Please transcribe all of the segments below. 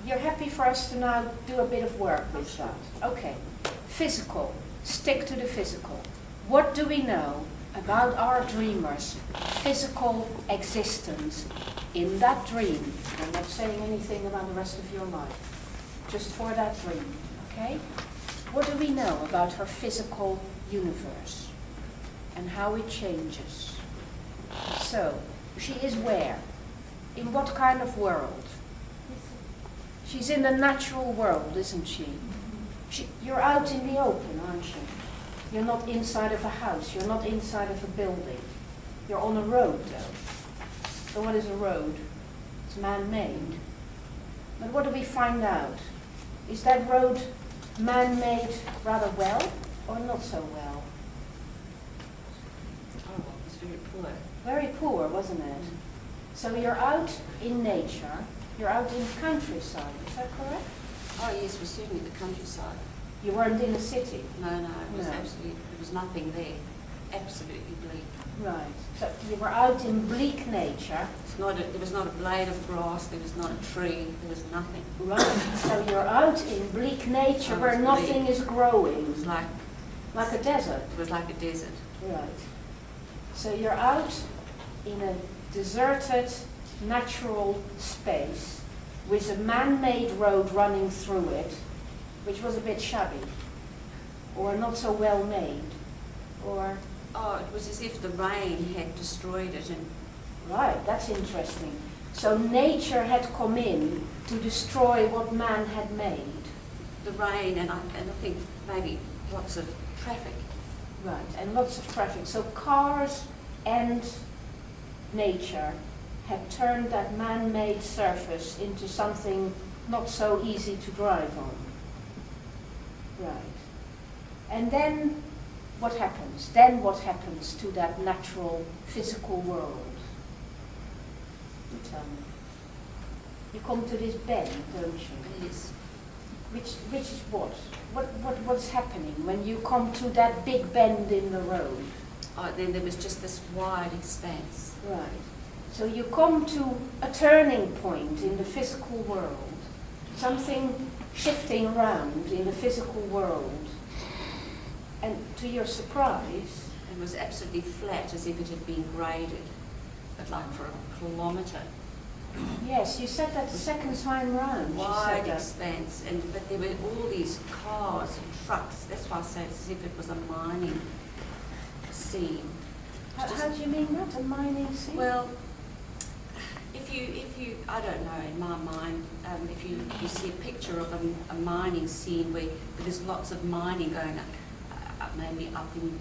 you're happy for us to now do a bit of work with that? Okay. Physical. Stick to the physical. What do we know about our dreamers' physical existence in that dream? I'm not saying anything about the rest of your life. Just for that dream. Okay? What do we know about her physical universe and how it changes? So, she is where? In what kind of world? She's in the natural world, isn't she? You're out in the open, aren't you? You're not inside of a house. You're not inside of a building. You're on a road, though. So what is a road? It's man-made. But what do we find out? Is that road man-made rather well or not so well? Oh, well, it was very poor. Very poor, wasn't it? So you're out in nature. You're out in the countryside. Is that correct? Oh yes, we're certainly the countryside. You weren't in a city? No, it was absolutely, there was nothing there. Absolutely bleak. Right. So you were out in bleak nature. There was not a blade of grass, there was not a tree, there was nothing. Right. So you're out in bleak nature where nothing is growing. It was like a desert. It was like a desert. Right. So you're out in a deserted, natural space with a man-made road running through it, which was a bit shabby, or not so well made, or... Oh, it was as if the rain had destroyed it. And right, that's interesting. So nature had come in to destroy what man had made. The rain, and I think maybe lots of traffic. Right, and lots of traffic. So cars and nature had turned that man-made surface into something not so easy to drive on. Right. And then what happens? Then what happens to that natural physical world? You tell me. You come to this bend, don't you? Yes. Which is what? What's happening when you come to that big bend in the road? Oh, then there was just this wide expanse. Right. So you come to a turning point in the physical world, something shifting around in the physical world, and to your surprise... It was absolutely flat, as if it had been graded, but like for a kilometre. Yes, you said that the second time round. Wide expanse, but there were all these cars and trucks. That's why I say it's as if it was a mining scene. How do you mean that, a mining scene? Well, if you, I don't know, in my mind, if you see a picture of a mining scene where there's lots of mining going on, maybe up in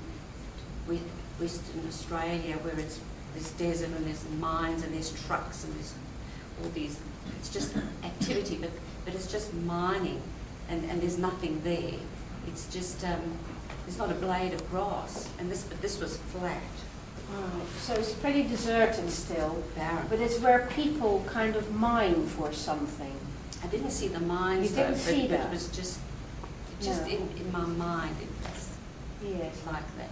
Western Australia where there's desert and there's mines and there's trucks and there's all these, it's just activity, but it's just mining and there's nothing there. It's just, there's not a blade of grass, but this was flat. Right. So it's pretty deserted still, barren. But it's where people kind of mine for something. I didn't see the mines, you didn't though, see but that. it was just No. in my mind, Yes. like that.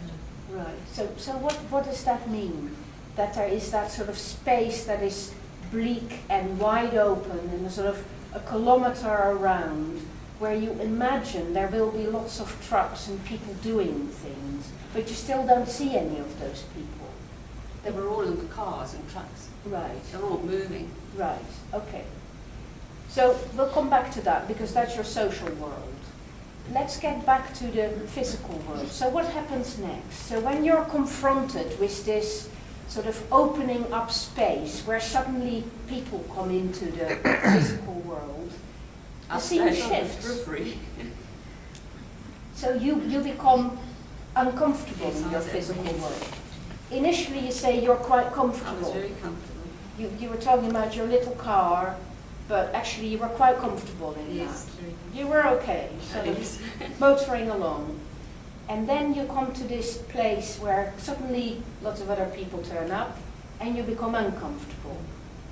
Right. So what does that mean? That there is that sort of space that is bleak and wide open and a sort of a kilometre around where you imagine there will be lots of trucks and people doing things, but you still don't see any of those people. They were all in the cars and trucks. Right. They're all moving. Right. Okay. So we'll come back to that because that's your social world. Let's get back to the physical world. So what happens next? So when you're confronted with this sort of opening up space where suddenly people come into the physical world, the scene shifts. So you become uncomfortable in your physical world. Initially you say you're quite comfortable. I was very comfortable. You were talking about your little car, but actually you were quite comfortable in Yes, that. You were okay, sort of motoring along. And then you come to this place where suddenly lots of other people turn up and you become uncomfortable.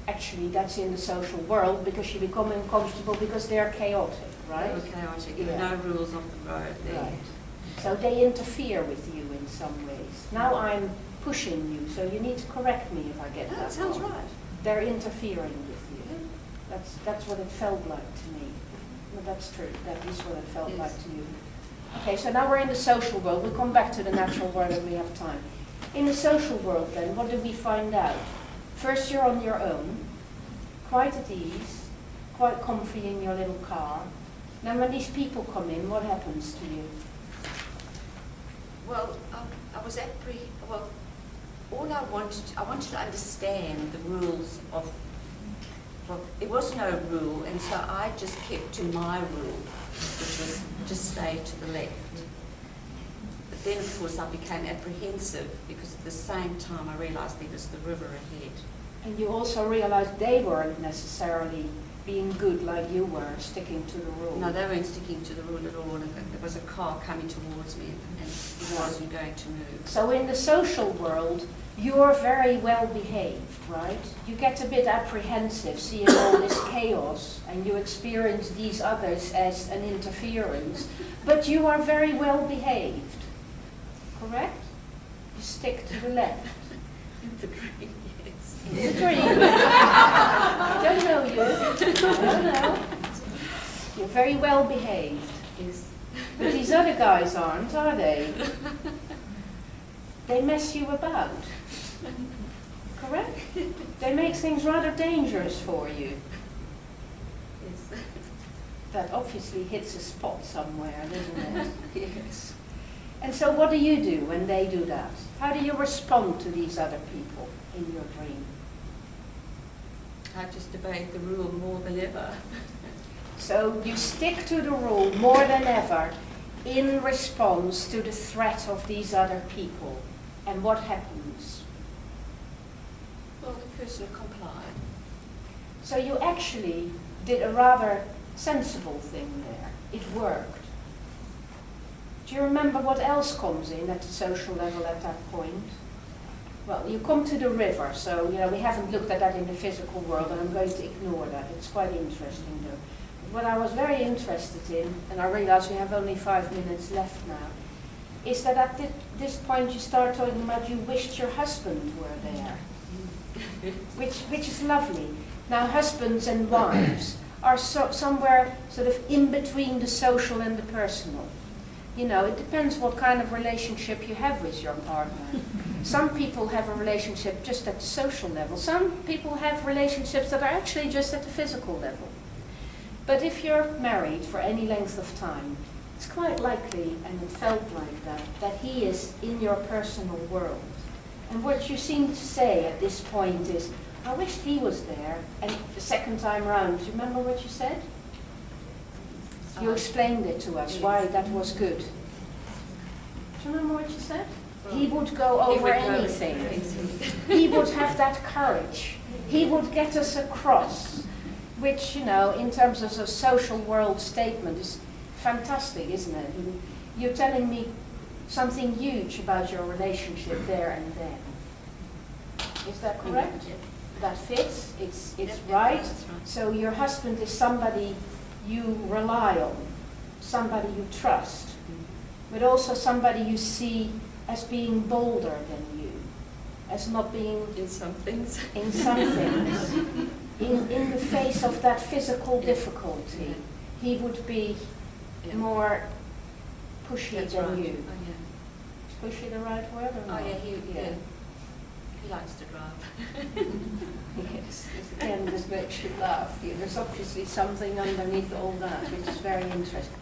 Actually, that's in the social world because you become uncomfortable because they're chaotic, right? They were chaotic. There were Yeah. no rules of the road there. Right. So they interfere with you in some ways. Now I'm pushing you, so you need to correct me if I get No, that that sounds wrong. right. They're interfering with you. That's what it felt like to me. No, that's true. That is what it felt like to you. Okay, so now we're in the social world. We'll come back to the natural world if we have time. In the social world then, what do we find out? First, you're on your own, quite at ease, quite comfy in your little car. Now when these people come in, what happens to you? Well, I was well, all I wanted to understand the rules of, well, there was no rule, and so I just kept to my rule, which was just stay to the left. But then, of course, I became apprehensive because at the same time I realised there was the river ahead. And you also realized they weren't necessarily being good like you were, sticking to the rule. No, they weren't sticking to the rule at all. There was a car coming towards me and it wasn't going to move. So in the social world, you're very well behaved, right? You get a bit apprehensive seeing all this chaos and you experience these others as an interference, but you are very well behaved, correct? You stick to the left. In the dream, yes. In the dream. I don't know you. I don't know. You're very well behaved. Yes. But these other guys aren't, are they? They mess you about. Correct? They make things rather dangerous for you. Yes. That obviously hits a spot somewhere, doesn't it? Yes. And so what do you do when they do that? How do you respond to these other people in your dream? I just obeyed the rule more than ever. So you stick to the rule more than ever in response to the threat of these other people. And what happens? Well, the person complied. So you actually did a rather sensible thing there. It worked. Do you remember what else comes in at the social level at that point? Well, you come to the river, so we haven't looked at that in the physical world, and I'm going to ignore that. It's quite interesting though. But what I was very interested in, and I realize we have only 5 minutes left now, is that at this point you start talking about you wished your husband were there, which is lovely. Now husbands and wives are somewhere sort of in between the social and the personal. It depends what kind of relationship you have with your partner. Some people have a relationship just at the social level. Some people have relationships that are actually just at the physical level. But if you're married for any length of time, it's quite likely, and it felt like that he is in your personal world. And what you seem to say at this point is, I wished he was there. And the second time round, do you remember what you said? You explained it to us, why that was good. Do you remember what you said? He would go over anything. He would have that courage. He would get us across, which, in terms of a social world statement is fantastic, isn't it? You're telling me something huge about your relationship there and then. Is that correct? Yeah. That fits? It's Yep, right? that's right. So your husband is somebody you rely on, somebody you trust, but also somebody you see as being bolder than you, as not being In some things. in some things. In the face of that physical difficulty, he would be Yeah. more pushy That's than right. you. Oh, yeah. Is pushy the right word or Oh, not? yeah, he likes to drive. Yes, again, this makes you laugh. There's obviously something underneath all that, which is very interesting.